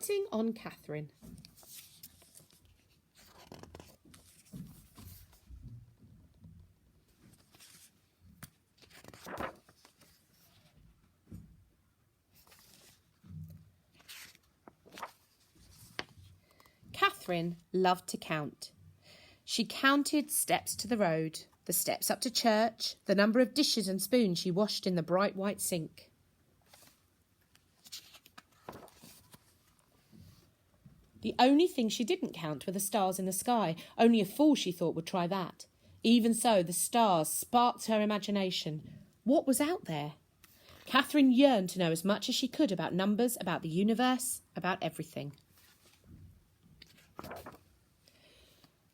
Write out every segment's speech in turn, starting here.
Counting on Katherine. Katherine loved to count. She counted steps to the road, the steps up to church, the number of dishes and spoons she washed in the bright white sink. The only thing she didn't count were the stars in the sky. Only a fool, she thought, would try that. Even so, the stars sparked her imagination. What was out there? Katherine yearned to know as much as she could about numbers, about the universe, about everything.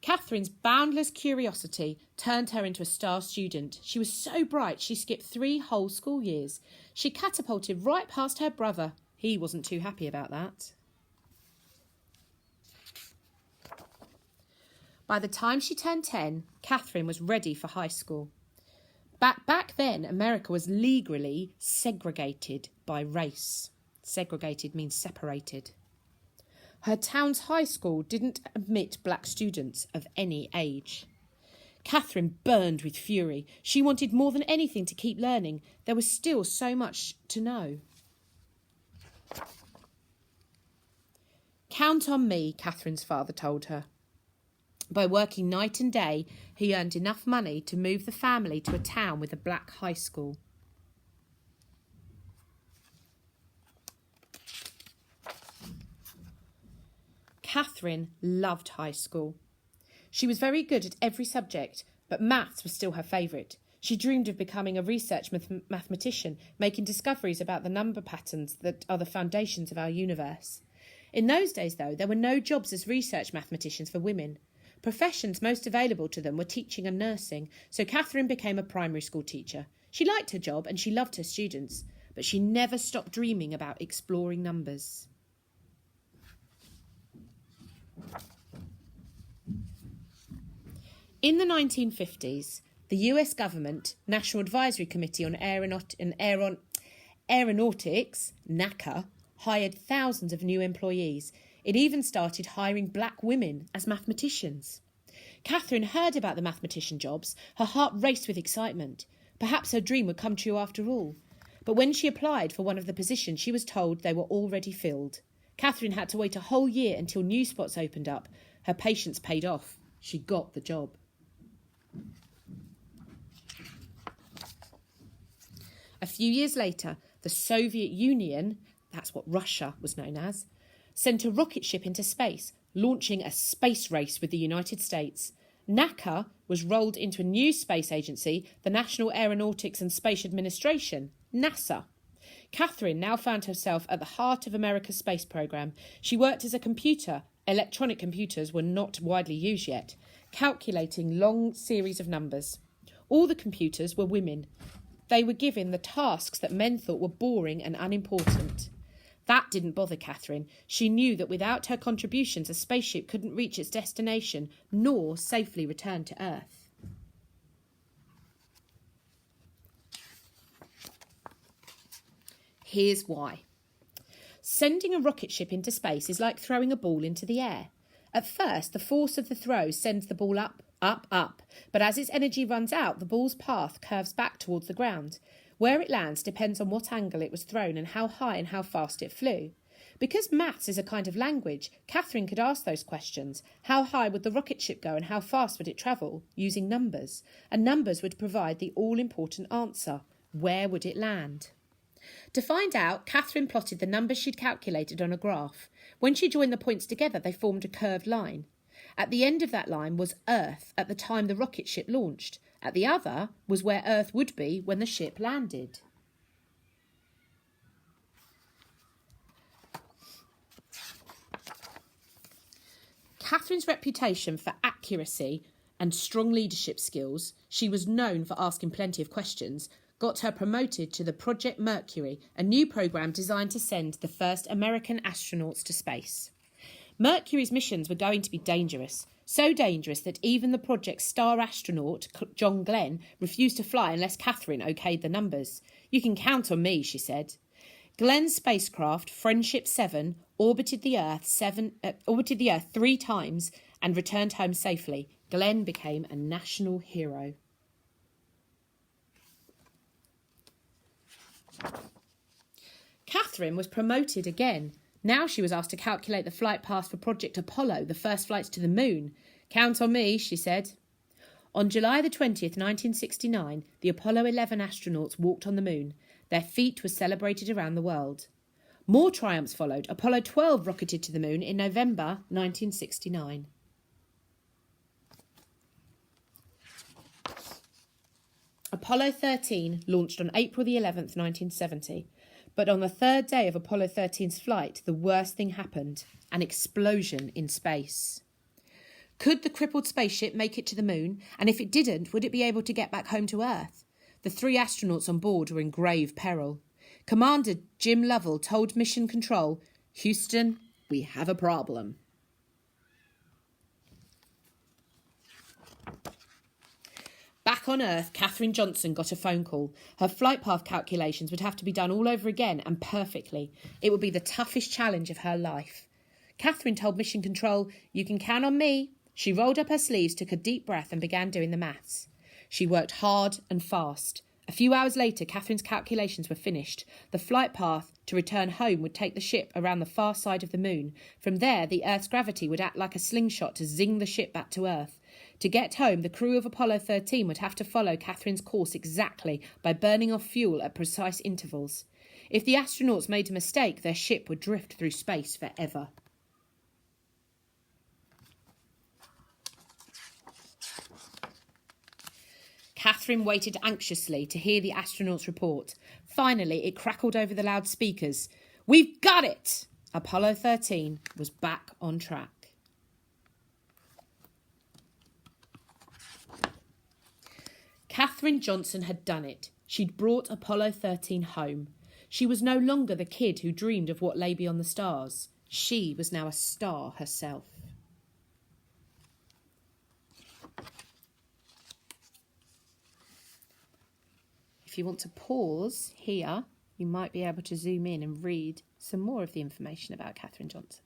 Katherine's boundless curiosity turned her into a star student. She was so bright she skipped 3 whole school years. She catapulted right past her brother. He wasn't too happy about that. By the time she turned 10, Katherine was ready for high school. Back then, America was legally segregated by race. Segregated means separated. Her town's high school didn't admit black students of any age. Katherine burned with fury. She wanted more than anything to keep learning. There was still so much to know. Count on me, Katherine's father told her. By working night and day, he earned enough money to move the family to a town with a black high school. Katherine loved high school. She was very good at every subject, but maths was still her favourite. She dreamed of becoming a research mathematician, making discoveries about the number patterns that are the foundations of our universe. In those days, though, there were no jobs as research mathematicians for women. Professions most available to them were teaching and nursing, so Katherine became a primary school teacher. She liked her job and she loved her students, but she never stopped dreaming about exploring numbers. In the 1950s, the US government, National Advisory Committee on Aeronautics, NACA, hired thousands of new employees. It even started hiring black women as mathematicians. Katherine heard about the mathematician jobs. Her heart raced with excitement. Perhaps her dream would come true after all. But when she applied for one of the positions, she was told they were already filled. Katherine had to wait a whole year until new spots opened up. Her patience paid off. She got the job. A few years later, the Soviet Union, that's what Russia was known as, sent a rocket ship into space, launching a space race with the United States. NACA was rolled into a new space agency, the National Aeronautics and Space Administration, NASA. Katherine now found herself at the heart of America's space program. She worked as a computer. Electronic computers were not widely used yet, calculating long series of numbers. All the computers were women. They were given the tasks that men thought were boring and unimportant. That didn't bother Katherine. She knew that without her contributions, a spaceship couldn't reach its destination, nor safely return to Earth. Here's why. Sending a rocket ship into space is like throwing a ball into the air. At first, the force of the throw sends the ball up, up, up, but as its energy runs out, the ball's path curves back towards the ground. Where it lands depends on what angle it was thrown and how high and how fast it flew. Because maths is a kind of language, Katherine could ask those questions. How high would the rocket ship go and how fast would it travel? Using numbers. And numbers would provide the all-important answer. Where would it land? To find out, Katherine plotted the numbers she'd calculated on a graph. When she joined the points together, they formed a curved line. At the end of that line was Earth at the time the rocket ship launched. At the other was where Earth would be when the ship landed. Katherine's reputation for accuracy and strong leadership skills, she was known for asking plenty of questions, got her promoted to the Project Mercury, a new program designed to send the first American astronauts to space. Mercury's missions were going to be dangerous, so dangerous that even the project's star astronaut, John Glenn, refused to fly unless Katherine okayed the numbers. "You can count on me," she said. Glenn's spacecraft, Friendship 7, orbited the Earth 3 times and returned home safely. Glenn became a national hero. Katherine was promoted again. Now she was asked to calculate the flight path for Project Apollo, the first flights to the moon. "Count on me," she said. On July the 20th, 1969, the Apollo 11 astronauts walked on the moon. Their feat was celebrated around the world. More triumphs followed. Apollo 12 rocketed to the moon in November 1969. Apollo 13 launched on April the 11th, 1970. But on the third day of Apollo 13's flight, the worst thing happened: an explosion in space. Could the crippled spaceship make it to the moon? And if it didn't, would it be able to get back home to Earth? The 3 astronauts on board were in grave peril. Commander Jim Lovell told Mission Control, "Houston, we have a problem." Back on Earth, Katherine Johnson got a phone call. Her flight path calculations would have to be done all over again, and perfectly. It would be the toughest challenge of her life. Katherine told Mission Control, "You can count on me." She rolled up her sleeves, took a deep breath, and began doing the maths. She worked hard and fast. A few hours later, Katherine's calculations were finished. The flight path to return home would take the ship around the far side of the moon. From there, the Earth's gravity would act like a slingshot to zing the ship back to Earth. To get home, the crew of Apollo 13 would have to follow Katherine's course exactly by burning off fuel at precise intervals. If the astronauts made a mistake, their ship would drift through space forever. Katherine waited anxiously to hear the astronauts' report. Finally, it crackled over the loudspeakers. "We've got it!" Apollo 13 was back on track. Katherine Johnson had done it. She'd brought Apollo 13 home. She was no longer the kid who dreamed of what lay beyond the stars. She was now a star herself. If you want to pause here, you might be able to zoom in and read some more of the information about Katherine Johnson.